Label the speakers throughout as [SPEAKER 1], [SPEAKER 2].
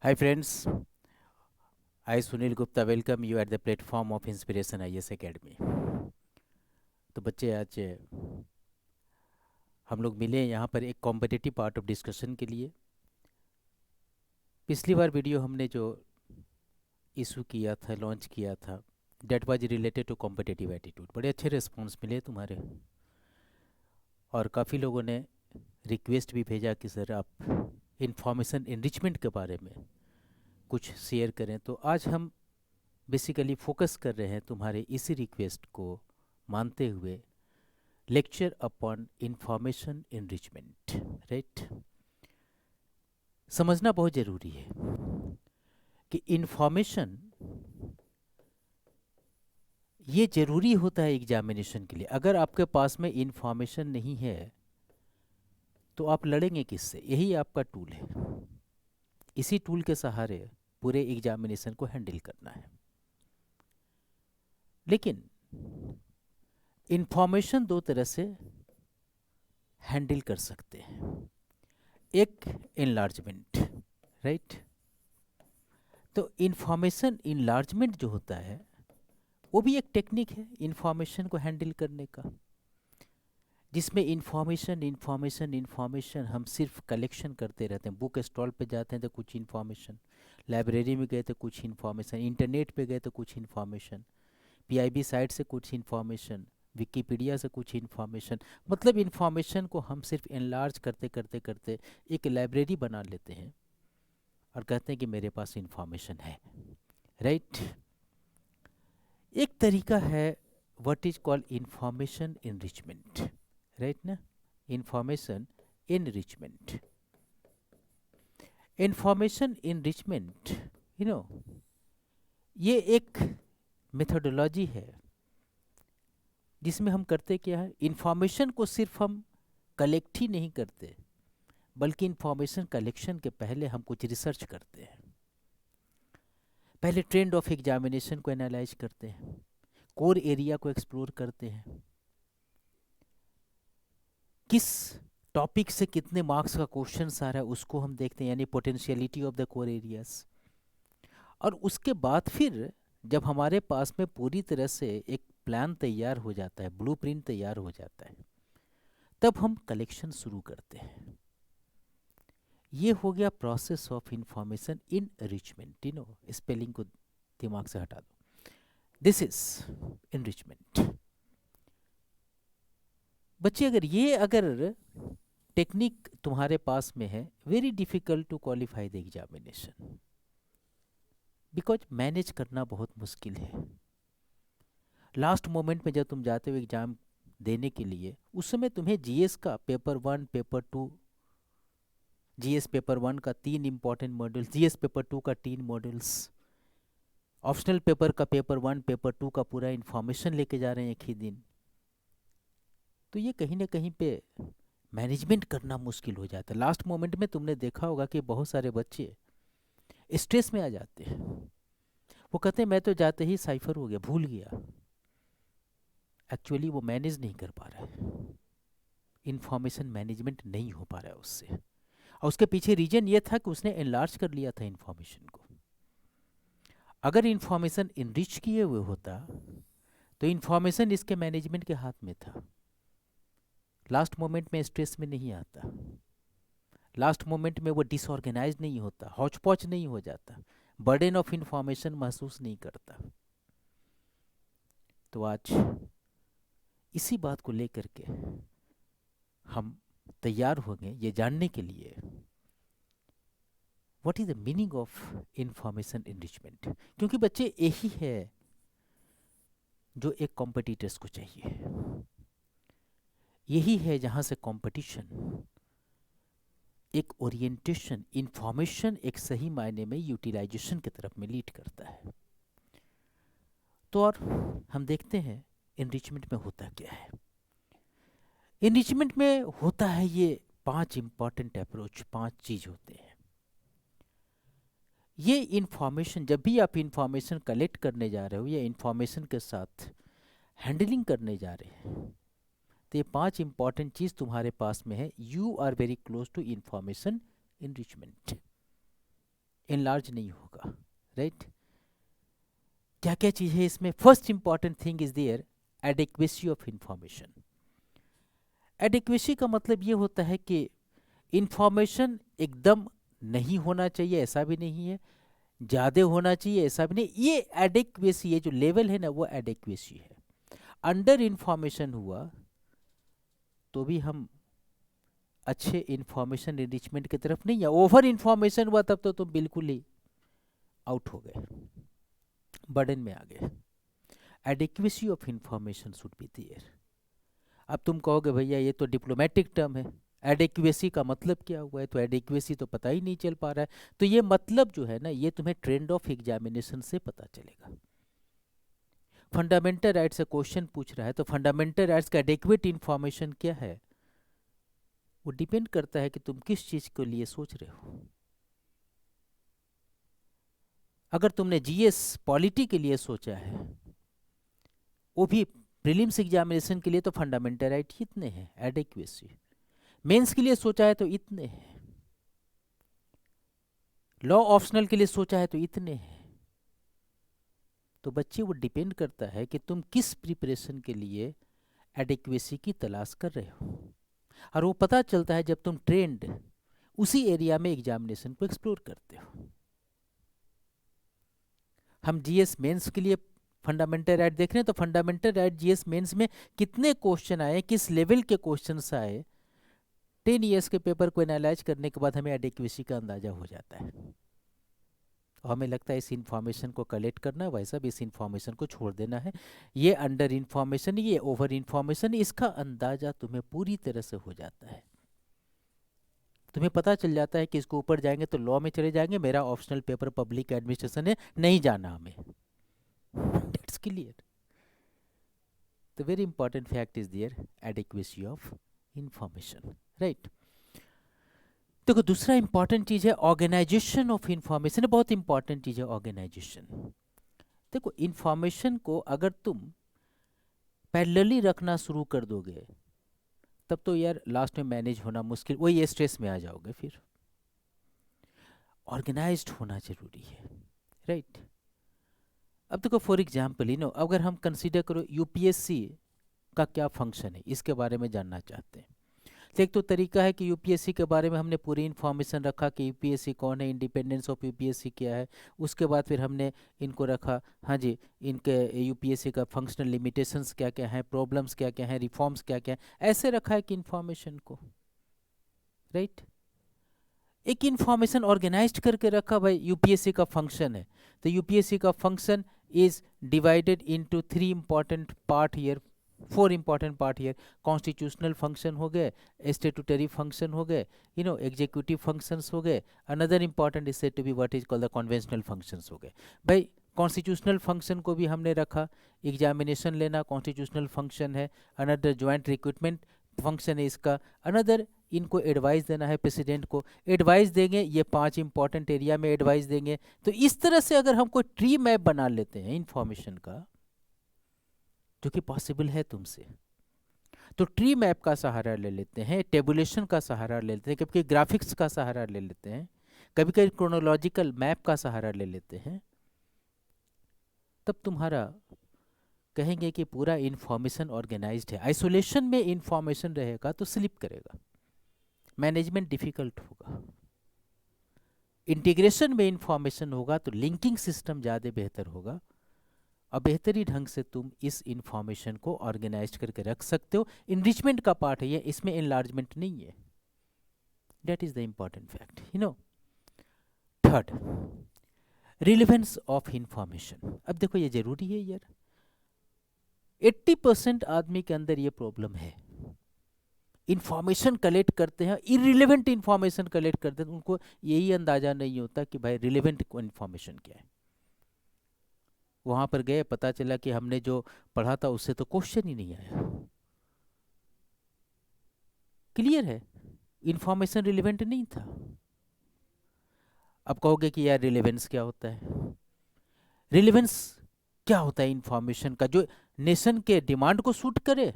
[SPEAKER 1] Hi friends, I Sunil Gupta welcome you at the platform of Inspiration IS Academy। तो बच्चे आज हम लोग मिले हैं यहाँ पर एक कॉम्पिटिटिव पार्ट ऑफ डिस्कशन के लिए। पिछली बार वीडियो हमने जो इशू किया था, लॉन्च किया था, that was related to competitive attitude. बड़े अच्छे रिस्पॉन्स मिले तुम्हारे और काफ़ी लोगों ने रिक्वेस्ट भी भेजा कि सर आप इंफॉर्मेशन इनरिचमेंट के बारे में कुछ शेयर करें। तो आज हम बेसिकली फोकस कर रहे हैं तुम्हारे इसी रिक्वेस्ट को मानते हुए lecture upon information enrichment. Right, समझना बहुत ज़रूरी है कि इंफॉर्मेशन ये ज़रूरी होता है एग्जामिनेशन के लिए। अगर आपके पास में इंफॉर्मेशन नहीं है तो आप लड़ेंगे किससे? यही आपका टूल है। इसी टूल के सहारे पूरे एग्जामिनेशन को हैंडल करना है। लेकिन इंफॉर्मेशन दो तरह से हैंडल कर सकते हैं। एक इनलार्जमेंट, राइट। तो इंफॉर्मेशन इनलार्जमेंट जो होता है वो भी एक टेक्निक है इंफॉर्मेशन को हैंडल करने का, जिसमें इंफॉर्मेशन इंफॉर्मेशन इंफॉर्मेशन हम सिर्फ कलेक्शन करते रहते हैं। बुक स्टॉल पे जाते हैं तो कुछ इंफॉर्मेशन, लाइब्रेरी में गए तो कुछ इंफॉर्मेशन, इंटरनेट पे गए तो कुछ इंफॉर्मेशन, पीआईबी साइट से कुछ इंफॉर्मेशन, विकिपीडिया से कुछ इंफॉर्मेशन। मतलब इंफॉर्मेशन को हम सिर्फ एनलार्ज करते करते करते एक लाइब्रेरी बना लेते हैं और कहते हैं कि मेरे पास इंफॉर्मेशन है। राइट, एक तरीका है what is called information enrichment. Right ना, इंफॉर्मेशन इनरिचमेंट। इंफॉर्मेशन इनरिचमेंट ये एक मेथोडोलॉजी है जिसमें हम करते क्या है, इंफॉर्मेशन को सिर्फ हम कलेक्ट ही नहीं करते बल्कि इंफॉर्मेशन कलेक्शन के पहले हम कुछ रिसर्च करते हैं। पहले ट्रेंड ऑफ एग्जामिनेशन को एनालाइज करते हैं, कोर एरिया को एक्सप्लोर करते हैं, किस टॉपिक से कितने मार्क्स का क्वेश्चन आ रहा है उसको हम देखते हैं, यानी potentiality of the core areas. और उसके बाद फिर जब हमारे पास में पूरी तरह से एक प्लान तैयार हो जाता है, ब्लूप्रिंट तैयार हो जाता है, तब हम कलेक्शन शुरू करते हैं। ये हो गया process of information enrichment. Spelling को दिमाग से हटा दो, दिस इज इनरिचमेंट। बच्चे अगर टेक्निक तुम्हारे पास में है, very difficult to qualify the examination, because manage करना बहुत मुश्किल है। लास्ट मोमेंट में जब तुम जाते हो एग्जाम देने के लिए, उस समय तुम्हें जीएस का पेपर 1 पेपर 2, जीएस पेपर 1 का 3 इंपॉर्टेंट मॉड्यूल्स, जीएस पेपर 2 का 3 मॉड्यूल्स, ऑप्शनल पेपर का पेपर 1 पेपर 2 का पूरा इंफॉर्मेशन लेके जा रहे हैं एक ही दिन। तो ये कहीं ना कहीं पे मैनेजमेंट करना मुश्किल हो जाता है। लास्ट मोमेंट में तुमने देखा होगा कि बहुत सारे बच्चे स्ट्रेस में आ जाते हैं। वो कहते हैं मैं तो जाते ही साइफर हो गया, भूल गया। एक्चुअली वो मैनेज नहीं कर पा रहा है, इंफॉर्मेशन मैनेजमेंट नहीं हो पा रहा है उससे। और उसके पीछे रीजन ये था कि उसने एनलार्ज कर लिया था इंफॉर्मेशन को। अगर इंफॉर्मेशन इनरिच किए हुए होता तो इंफॉर्मेशन इसके मैनेजमेंट के हाथ में था, लास्ट मोमेंट में स्ट्रेस में नहीं आता, लास्ट मोमेंट में वो डिसऑर्गेनाइज नहीं होता, हौच पौच नहीं हो जाता, बर्डन ऑफ इंफॉर्मेशन महसूस नहीं करता। तो आज इसी बात को लेकर के हम तैयार होंगे ये जानने के लिए what is the meaning of information enrichment. क्योंकि बच्चे यही है जो एक कॉम्पिटिटर्स को चाहिए, यही है जहां से कंपटीशन एक ओरिएंटेशन, इंफॉर्मेशन एक सही मायने में यूटिलाइजेशन की तरफ में लीड करता है। तो और हम देखते हैं इनरिचमेंट में होता क्या है। इनरिचमेंट में होता है ये 5 इंपॉर्टेंट अप्रोच, 5 चीज होते हैं। ये इंफॉर्मेशन, जब भी आप इंफॉर्मेशन कलेक्ट करने जा रहे हो या इंफॉर्मेशन के साथ हैंडलिंग करने जा रहे हैं, तो ये 5 इंपॉर्टेंट चीज तुम्हारे पास में है। You are very close to information enrichment. Enlarge नहीं होगा, राइट। क्या क्या चीज है इसमें? First important thing is there adequacy of information. Adequacy का मतलब ये होता है कि इंफॉर्मेशन एकदम नहीं होना चाहिए, ऐसा भी नहीं है, ज़्यादा होना चाहिए, ऐसा भी नहीं। ये एडिक्वेसी, ये जो लेवल है ना, वो एडिक्वेसी है। अंडर इंफॉर्मेशन हुआ तो भी हम अच्छे इंफॉर्मेशन एनरिचमेंट की तरफ नहीं, या ओवर इंफॉर्मेशन हुआ तब तो तुम बिल्कुल ही आउट हो गए, बर्डन में आ गए। Adequacy of information should be there. अब तुम कहोगे भैया ये तो डिप्लोमेटिक टर्म है, एडिक्वेसी का मतलब क्या हुआ है? तो एडिक्वेसी तो पता ही नहीं चल पा रहा है। तो ये मतलब जो है ना, ये तुम्हें ट्रेंड ऑफ एग्जामिनेशन से पता चलेगा। फंडामेंटल राइट्स से क्वेश्चन पूछ रहा है, तो फंडामेंटल राइट्स का एडिक्वेट इंफॉर्मेशन क्या है? वो डिपेंड करता है कि तुम किस चीज के लिए सोच रहे हो। अगर तुमने जीएस पॉलिटी के लिए सोचा है, वो भी प्रीलिम्स एग्जामिनेशन के लिए, तो फंडामेंटल राइट इतने हैं एडिक्वेसी। मेंस के लिए सोचा है तो इतने हैं, लॉ ऑप्शनल के लिए सोचा है तो इतने हैं। तो बच्चे वो डिपेंड करता है कि तुम किस प्रिपरेशन के लिए एडिक्वेसी की तलाश कर रहे हो, और वो पता चलता है जब तुम ट्रेंड उसी एरिया में एग्जामिनेशन को एक्सप्लोर करते हो। हम जीएस मेंस के लिए फंडामेंटल राइट देख रहे हैं, तो फंडामेंटल राइट जीएस मेंस में कितने क्वेश्चन आए, किस लेवल के क्वेश्चंस आए, 10 ईयर्स के पेपर को एनालाइज करने के बाद हमें एडिक्वेसी का अंदाजा हो जाता है। और हमें लगता है इस इंफॉर्मेशन को कलेक्ट करना, वैसा भी इस इंफॉर्मेशन को छोड़ देना है। ये अंडर इंफॉर्मेशन, ये ओवर इंफॉर्मेशन, इसका अंदाजा तुम्हें पूरी तरह से हो जाता है। तुम्हें पता चल जाता है कि इसको ऊपर जाएंगे तो लॉ में चले जाएंगे, मेरा ऑप्शनल पेपर पब्लिक एडमिनिस्ट्रेशन है, नहीं जाना हमें। That's clear. The very important fact is there adequacy of information, right. देखो दूसरा इंपॉर्टेंट चीज है ऑर्गेनाइजेशन ऑफ इंफॉर्मेशन। बहुत इंपॉर्टेंट चीज है ऑर्गेनाइजेशन। देखो इंफॉर्मेशन को अगर तुम पैरेलली रखना शुरू कर दोगे, तब तो यार लास्ट में मैनेज होना मुश्किल, वही स्ट्रेस में आ जाओगे। फिर ऑर्गेनाइज्ड होना जरूरी है, राइट। अब देखो फॉर एग्जाम्पल अगर हम कंसीडर करो यूपीएससी का क्या फंक्शन है, इसके बारे में जानना चाहते हैं। तो एक तो तरीका है कि यूपीएससी के बारे में हमने पूरी इन्फॉर्मेशन रखा कि यूपीएससी कौन है, इंडिपेंडेंस ऑफ यूपीएससी क्या है। उसके बाद फिर हमने इनको रखा, हाँ जी, इनके यूपीएससी का फंक्शनल लिमिटेशंस क्या क्या हैं, प्रॉब्लम्स क्या क्या हैं, रिफॉर्म्स क्या क्या हैं, ऐसे रखा है कि इन्फॉर्मेशन को, राइट। एक इन्फॉर्मेशन ऑर्गेनाइज्ड करके रखा, भाई यूपीएससी का फंक्शन है, तो यूपीएससी का function is divided into 3 important part here, 4 important part here. Constitutional function हो गए, स्टेटूटरी फंक्शन हो गए, एग्जीक्यूटिव फंक्शंस हो गए, another important is said to be what is called the conventional functions हो गए। भाई कॉन्स्टिट्यूशनल फंक्शन को भी हमने रखा, एग्जामिनेशन लेना कॉन्स्टिट्यूशनल फंक्शन है, अनदर ज्वाइंट रिक्रूटमेंट फंक्शन है इसका, अनदर इनको एडवाइस देना है, प्रेसिडेंट को एडवाइस देंगे, ये 5 इंपॉर्टेंट एरिया में एडवाइस देंगे। तो इस तरह से अगर हम कोई ट्री मैप बना लेते हैं इंफॉर्मेशन का, जो कि पॉसिबल है तुमसे, तो ट्री मैप का सहारा ले लेते हैं, टेबुलेशन का सहारा ले लेते हैं, कभी कभी ग्राफिक्स का सहारा ले लेते हैं, कभी कभी क्रोनोलॉजिकल मैप का सहारा ले लेते हैं, तब तुम्हारा कहेंगे कि पूरा इंफॉर्मेशन ऑर्गेनाइज्ड है। आइसोलेशन में इंफॉर्मेशन रहेगा तो स्लिप करेगा, मैनेजमेंट डिफिकल्ट होगा। इंटीग्रेशन में इंफॉर्मेशन होगा तो लिंकिंग सिस्टम ज़्यादा बेहतर होगा, और बेहतरी ढंग से तुम इस इंफॉर्मेशन को ऑर्गेनाइज करके रख सकते हो। इनरिचमेंट का पार्ट है ये, इसमें एनलार्जमेंट नहीं है। That is the important fact. Third, relevance of information. अब देखो ये जरूरी है यार, 80% आदमी के अंदर ये प्रॉब्लम है, इंफॉर्मेशन कलेक्ट करते हैं, इरिलेवेंट इंफॉर्मेशन कलेक्ट करते हैं, उनको यही अंदाजा नहीं होता कि भाई रिलेवेंट इंफॉर्मेशन क्या है। वहां पर गए, पता चला कि हमने जो पढ़ा था उससे तो क्वेश्चन ही नहीं आया। क्लियर है, इंफॉर्मेशन रिलेवेंट नहीं था। अब कहोगे कि यार रिलेवेंस क्या होता है? रिलेवेंस क्या होता है इंफॉर्मेशन का? जो नेशन के डिमांड को सूट करे,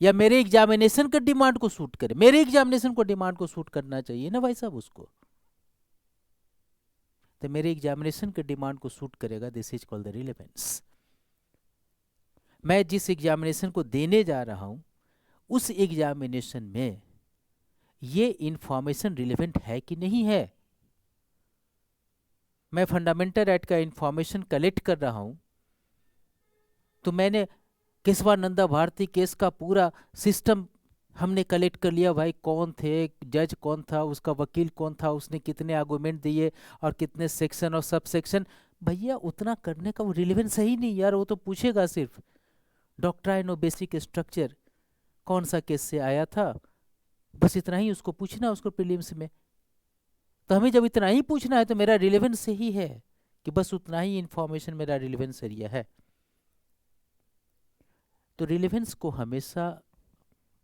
[SPEAKER 1] या मेरे एग्जामिनेशन के डिमांड को सूट करे। मेरे एग्जामिनेशन को डिमांड को सूट करना चाहिए ना भाई साहब उसको। तो मेरे एग्जामिनेशन के डिमांड को सूट करेगा, this is called the relevance. मैं जिस एग्जामिनेशन को देने जा रहा हूँ उस एग्जामिनेशन में ये इंफॉर्मेशन रिलेवेंट है कि नहीं है। मैं फंडामेंटल राइट का इंफॉर्मेशन कलेक्ट कर रहा हूँ, तो मैंने केशवानंदा भारती केस का पूरा सिस्टम हमने कलेक्ट कर लिया, भाई कौन थे, जज कौन था, उसका वकील कौन था, उसने कितने आर्गूमेंट दिए और कितने सेक्शन और सब सेक्शन। भैया उतना करने का वो रिलेवेंस है ही नहीं यार। वो तो पूछेगा सिर्फ डॉक्ट्राइन और बेसिक स्ट्रक्चर, कौन सा केस से आया था, बस इतना ही उसको पूछना उसको प्रीलिम्स में। तो हमें जब इतना ही पूछना है तो मेरा रिलेवेंस ही है कि बस उतना ही इंफॉर्मेशन मेरा रिलेवेंस एरिया है। तो रिलेवेंस को हमेशा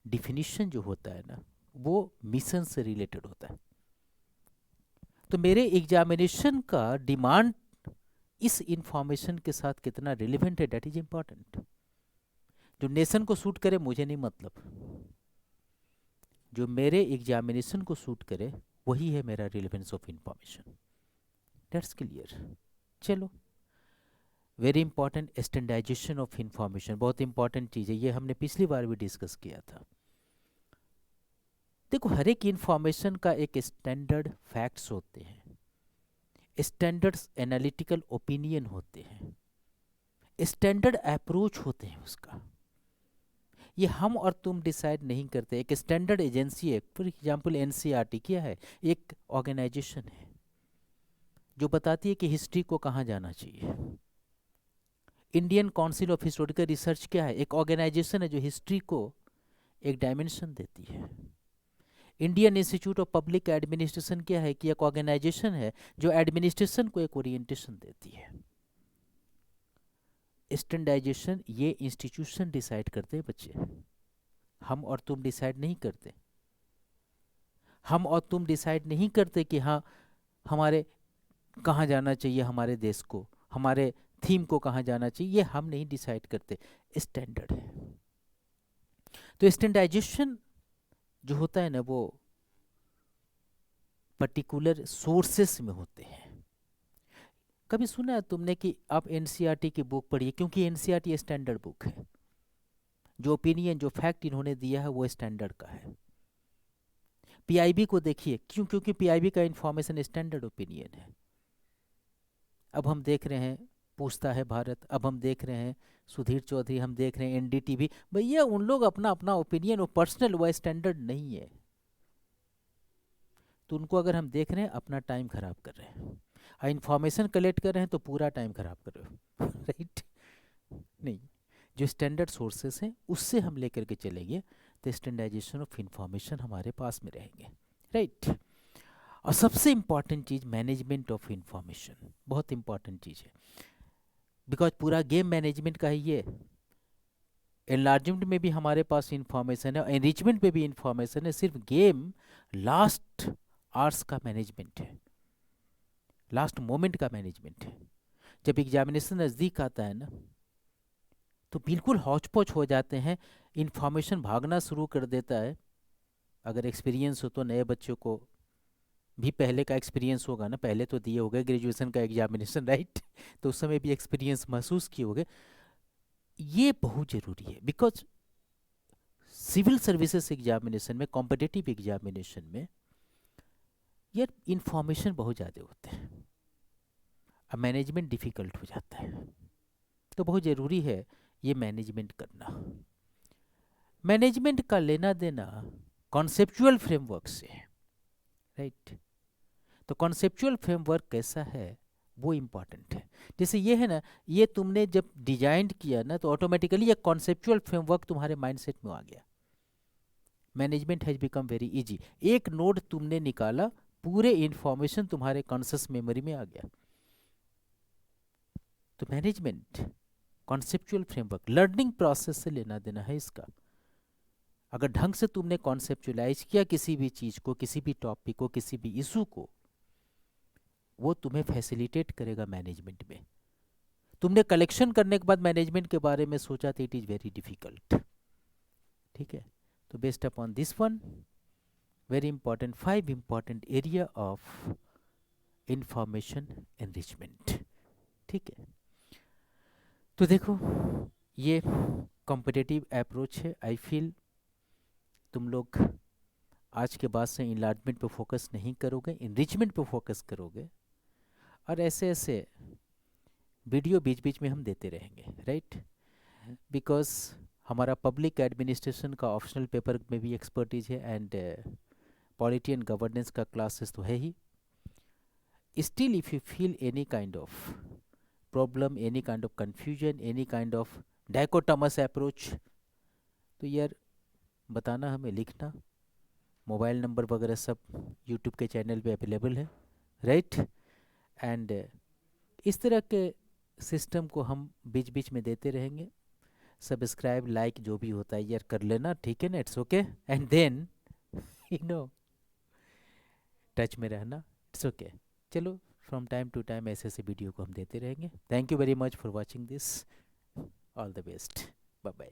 [SPEAKER 1] डिफिनीशन जो होता है ना वो मिशन से रिलेटेड होता है। तो मेरे एग्जामिनेशन का डिमांड इस इंफॉर्मेशन के साथ कितना रिलेवेंट है, दैट इज इंपॉर्टेंट। जो नेशन को सूट करे मुझे नहीं मतलब, जो मेरे एग्जामिनेशन को सूट करे वही है मेरा relevance of information. That's clear. चलो, very important standardisation of information, बहुत इंपॉर्टेंट चीज़ है, ये हमने पिछली बार भी डिस्कस किया था। देखो, हर एक इंफॉर्मेशन का एक स्टैंडर्ड फैक्ट्स होते हैं, स्टैंडर्ड्स एनालिटिकल ओपिनियन होते हैं, स्टैंडर्ड अप्रोच होते हैं उसका। ये हम और तुम डिसाइड नहीं करते। एक स्टैंडर्ड एजेंसी है, फॉर एग्जांपल एनसीईआरटी क्या है, एक ऑर्गेनाइजेशन है जो बताती है कि हिस्ट्री को कहाँ जाना चाहिए। Indian council of historical research क्या है, एक ऑर्गेनाइजेशन है जो हिस्ट्री को एक डायमेंशन देती है। Indian institute of public administration क्या है कि एक ऑर्गेनाइजेशन है जो एडमिनिस्ट्रेशन को एक ओरिएंटेशन देती है। स्टैंडर्डाइजेशन ये इंस्टीट्यूशन डिसाइड करते हैं बच्चे, हम और तुम डिसाइड नहीं करते। हम और तुम डिसाइड नहीं करते कि हाँ हमारे कहाँ जाना चाहिए, हमारे देश को, हमारे थीम को कहाँ जाना चाहिए, ये हम नहीं डिसाइड करते, स्टैंडर्ड है। तो स्टैंडर्डाइजेशन जो होता है ना वो पर्टिकुलर सोर्सेस में होते हैं। कभी सुना है तुमने कि आप एनसीईआरटी की बुक पढ़िए, क्योंकि एनसीईआरटी स्टैंडर्ड बुक है, जो ओपिनियन जो फैक्ट इन्होंने दिया है वो स्टैंडर्ड का है। पीआईबी को देखिए, क्यों, क्योंकि पीआईबी का इंफॉर्मेशन स्टैंडर्ड ओपिनियन है। अब हम देख रहे हैं पूछता है भारत, अब हम देख रहे हैं सुधीर चौधरी, हम देख रहे हैं एनडीटीवी, भैया उन लोग अपना अपना ओपिनियन, वो पर्सनल, वो स्टैंडर्ड नहीं है। तो उनको अगर हम देख रहे हैं अपना टाइम खराब कर रहे हैं, और इंफॉर्मेशन कलेक्ट कर रहे हैं तो पूरा टाइम खराब कर रहे हो राइट नहीं, जो स्टैंडर्ड सोर्सेस हैं उससे हम लेकर के चलेंगे तो स्टैंडर्डाइजेशन ऑफ इंफॉर्मेशन हमारे पास में रहेंगे, राइट। और सबसे important cheese management of information, बहुत इंपॉर्टेंट चीज़ है, बिकॉज पूरा गेम मैनेजमेंट का ही ये। एनलार्जमेंट में भी हमारे पास इंफॉर्मेशन है, एनरिचमेंट में भी इंफॉर्मेशन है, सिर्फ गेम लास्ट आवर्स का मैनेजमेंट है, लास्ट मोमेंट का मैनेजमेंट है। जब एग्जामिनेशन नज़दीक आता है ना तो बिल्कुल हौच पौच हो जाते हैं, इंफॉर्मेशन भागना शुरू कर देता है। अगर एक्सपीरियंस हो तो नए बच्चों को भी पहले का एक्सपीरियंस होगा ना, पहले तो दिए होंगे ग्रेजुएशन का एग्जामिनेशन राइट तो उस समय भी एक्सपीरियंस महसूस किए होंगे। ये बहुत ज़रूरी है, बिकॉज सिविल सर्विसेज एग्जामिनेशन में, कॉम्पिटिटिव एग्जामिनेशन में यार इंफॉर्मेशन बहुत ज़्यादा होते हैं, अब मैनेजमेंट डिफ़िकल्ट हो जाता है। तो बहुत ज़रूरी है ये मैनेजमेंट करना। मैनेजमेंट का लेना देना कॉन्सेप्चुअल फ्रेमवर्क से है, राइट। तो कॉन्सेप्चुअल फ्रेमवर्क कैसा है वो इम्पॉर्टेंट है। जैसे ये है ना, ये तुमने जब डिजाइन किया ना तो ऑटोमेटिकली एक कॉन्सेप्चुअल फ्रेमवर्क तुम्हारे माइंडसेट में आ गया। Management has become very easy. एक नोड तुमने निकाला, पूरे इंफॉर्मेशन तुम्हारे कॉन्शियस मेमोरी में आ गया। तो management conceptual framework learning process से लेना देना है इसका। अगर ढंग से तुमने कॉन्सेप्चुलाइज किया किसी भी चीज़ को, किसी भी टॉपिक को, किसी भी इशू को, वो तुम्हें फैसिलिटेट करेगा मैनेजमेंट में। तुमने कलेक्शन करने के बाद मैनेजमेंट के बारे में सोचा तो इट इज़ वेरी डिफिकल्ट, ठीक है। तो based upon this one, very important 5 important area of information enrichment. ठीक है, तो देखो ये कॉम्पिटिटिव अप्रोच है। आई फील तुम लोग आज के बाद से इनलार्जमेंट पे फोकस नहीं करोगे, इनरिचमेंट पे फोकस करोगे, और ऐसे ऐसे वीडियो बीच बीच में हम देते रहेंगे, राइट? बिकॉज हमारा पब्लिक एडमिनिस्ट्रेशन का ऑप्शनल पेपर में भी एक्सपर्टीज है, एंड पॉलिटी एंड गवर्नेंस का क्लासेस तो है ही। Still if you feel any kind of problem, any kind of confusion, any kind of dichotomous approach, तो यार बताना हमें, लिखना। मोबाइल नंबर वगैरह सब यूट्यूब के चैनल पे अवेलेबल है, राइट? एंड इस तरह के सिस्टम को हम बीच बीच में देते रहेंगे। सब्सक्राइब, लाइक जो भी होता है यार कर लेना, ठीक है ना? It's okay. And then you know touch में रहना, इट्स ओके। चलो, फ्रॉम टाइम टू टाइम ऐसे ऐसे वीडियो को हम देते रहेंगे। Thank you very much for watching this. All the best, bye bye.